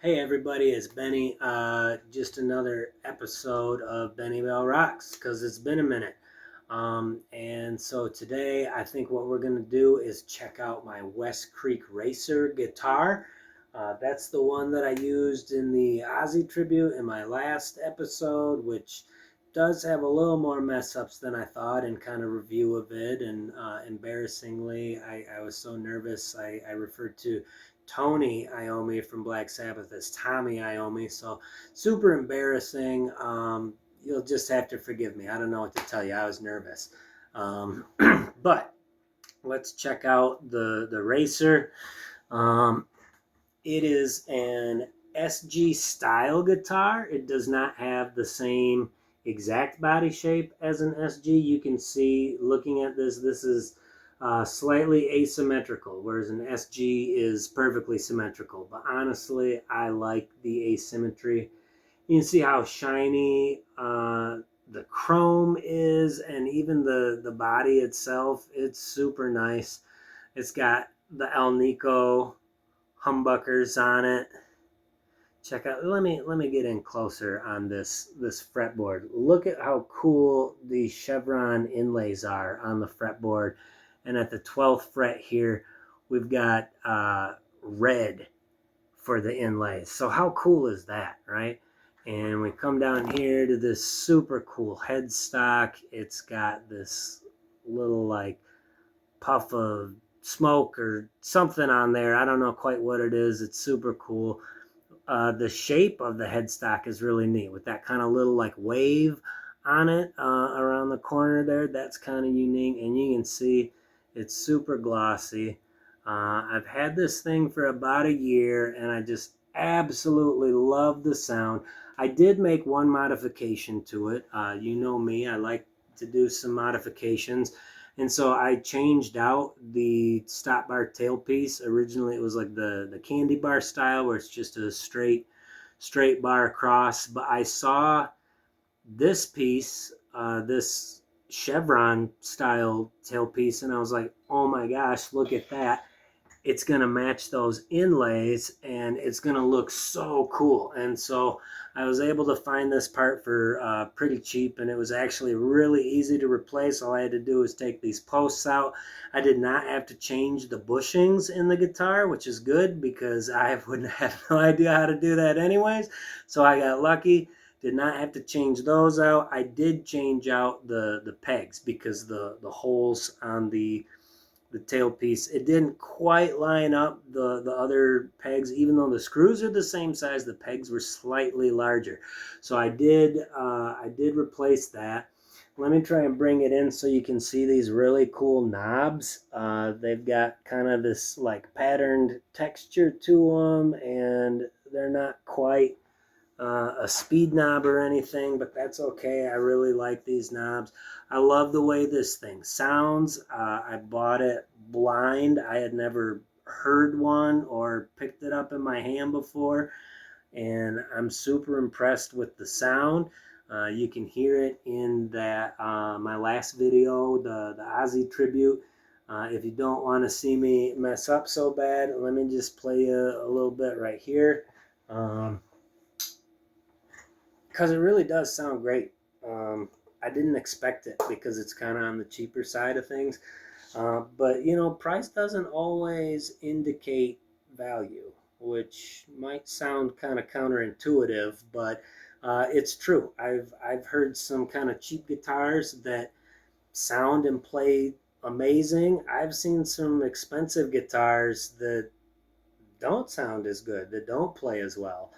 Hey everybody, it's Benny. Just another episode of Benny Bell Rocks because it's been a minute. And so today I think what we're going to do is check out my Westcreek Racer guitar. That's the one that I used in the Ozzy tribute in my last episode, which does have a little more mess ups than I thought in kind of review of it. And embarrassingly, I was so nervous I referred to Tony Iommi from Black Sabbath as Tommy Iommi, so super embarrassing. You'll just have to forgive me. I don't know what to tell you. I was nervous. But let's check out the Racer. It is an SG style guitar. It does not have the same exact body shape as an SG. You can see looking at this is slightly asymmetrical, whereas an SG is perfectly symmetrical. But honestly, I like the asymmetry. You can see how shiny the chrome is, and even the body itself. It's super nice. It's got the El Nico humbuckers on it. Check out. Let me get in closer on this fretboard. Look at how cool the chevron inlays are on the fretboard. And at the 12th fret here, we've got red for the inlays. So how cool is that, right? And we come down here to this super cool headstock. It's got this little like puff of smoke or something on there. I don't know quite what it is. It's super cool. The shape of the headstock is really neat with that kind of little like wave on it around the corner there. That's kind of unique, and you can see it's super glossy. I've had this thing for about a year, and I just absolutely love the sound. I did make one modification to it. You know me, I like to do some modifications. And so I changed out the stop bar tailpiece. Originally it was like the candy bar style where it's just a straight bar across. But I saw this piece, this chevron style tailpiece, and I was like, oh my gosh, look at that. It's going to match those inlays and it's going to look so cool. And so I was able to find this part for pretty cheap, and it was actually really easy to replace. All I had to do was take these posts out. I did not have to change the bushings in the guitar, which is good because I wouldn't have no idea how to do that anyways. So I got lucky. Did not have to change those out. I did change out the pegs because the holes on the tailpiece, it didn't quite line up the other pegs. Even though the screws are the same size, the pegs were slightly larger. So I did replace that. Let me try and bring it in so you can see these really cool knobs. They've got kind of this like patterned texture to them, and they're not quite a speed knob or anything, but that's okay. I really like these knobs. I love the way this thing sounds. I bought it blind. I had never heard one or picked it up in my hand before, and I'm super impressed with the sound. You can hear it in that my last video, the Ozzy tribute. If you don't want to see me mess up so bad, let me just play a little bit right here. Because it really does sound great. I didn't expect it because it's kind of on the cheaper side of things. But, you know, price doesn't always indicate value, which might sound kind of counterintuitive, but it's true. I've heard some kind of cheap guitars that sound and play amazing. I've seen some expensive guitars that don't sound as good, that don't play as well.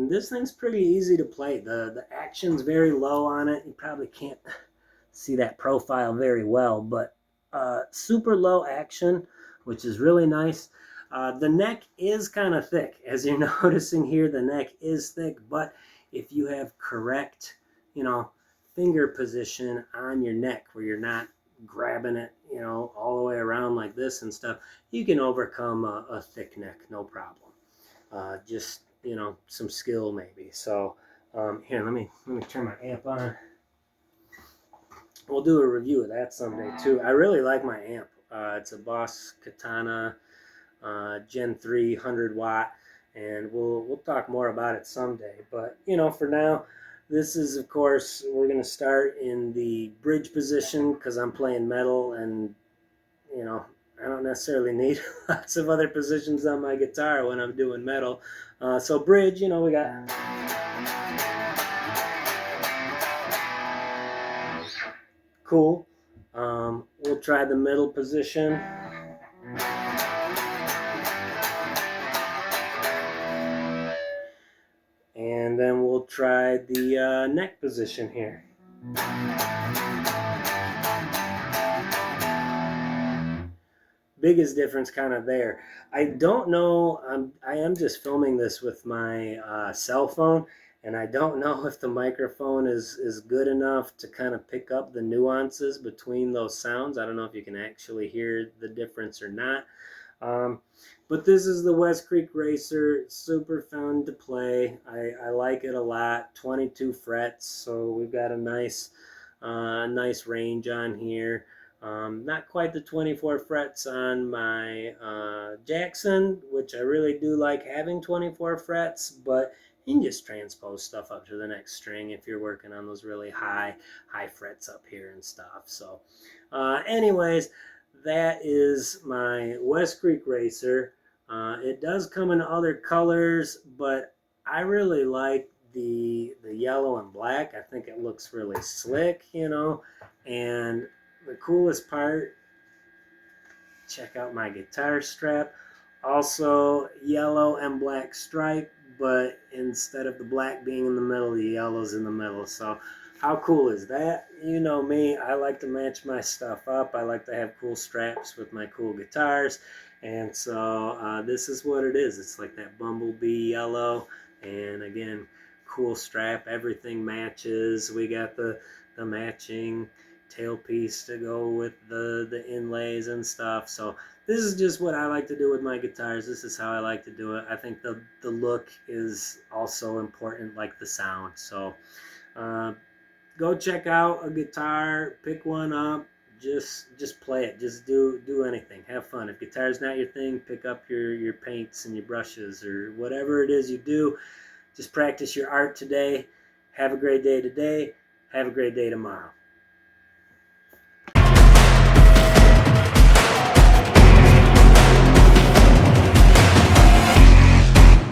This thing's pretty easy to play. The action's very low on it. You probably can't see that profile very well, but super low action, which is really nice. The neck is kind of thick. As you're noticing here, the neck is thick, but if you have correct, finger position on your neck where you're not grabbing it, all the way around like this and stuff, you can overcome a thick neck, no problem. Just, some skill maybe. So here, let me turn my amp on. we'll do a review of that someday too. I really like my amp. It's a Boss Katana Gen 3 100 watt, and we'll talk more about it someday. But you know, for now, this is, of course, we're gonna start in the bridge position because I'm playing metal, and you know, I don't necessarily need lots of other positions on my guitar when I'm doing metal. So bridge, you know, we got cool. We'll try the middle position. And then we'll try the neck position here. Biggest difference kind of there. I don't know, I am just filming this with my cell phone, and I don't know if the microphone is good enough to kind of pick up the nuances between those sounds. I don't know if you can actually hear the difference or not. But this is the Westcreek Racer, super fun to play. I like it a lot. 22 frets, so we've got a nice range on here. Not quite the 24 frets on my Jackson, which I really do like having 24 frets, but you can just transpose stuff up to the next string if you're working on those really high frets up here and stuff. So anyways, that is my Westcreek Racer. It does come in other colors, but I really like the yellow and black. I think it looks really slick, you know. And the coolest part, check out my guitar strap. Also yellow and black stripe, but instead of the black being in the middle, the yellow's in the middle. So how cool is that? You know me, I like to match my stuff up. I like to have cool straps with my cool guitars. And so this is what it is. It's like that bumblebee yellow. And again, cool strap. Everything matches. We got the matching tailpiece to go with the inlays and stuff. So this is just what I like to do with my guitars. This is how I like to do it. I think the look is also important, like the sound. So go check out a guitar, pick one up, just play it, just do anything, have fun. If guitar's not your thing, pick up your paints and your brushes or whatever it is you do. Just practice your art today. Have a great day today. Have a great day tomorrow.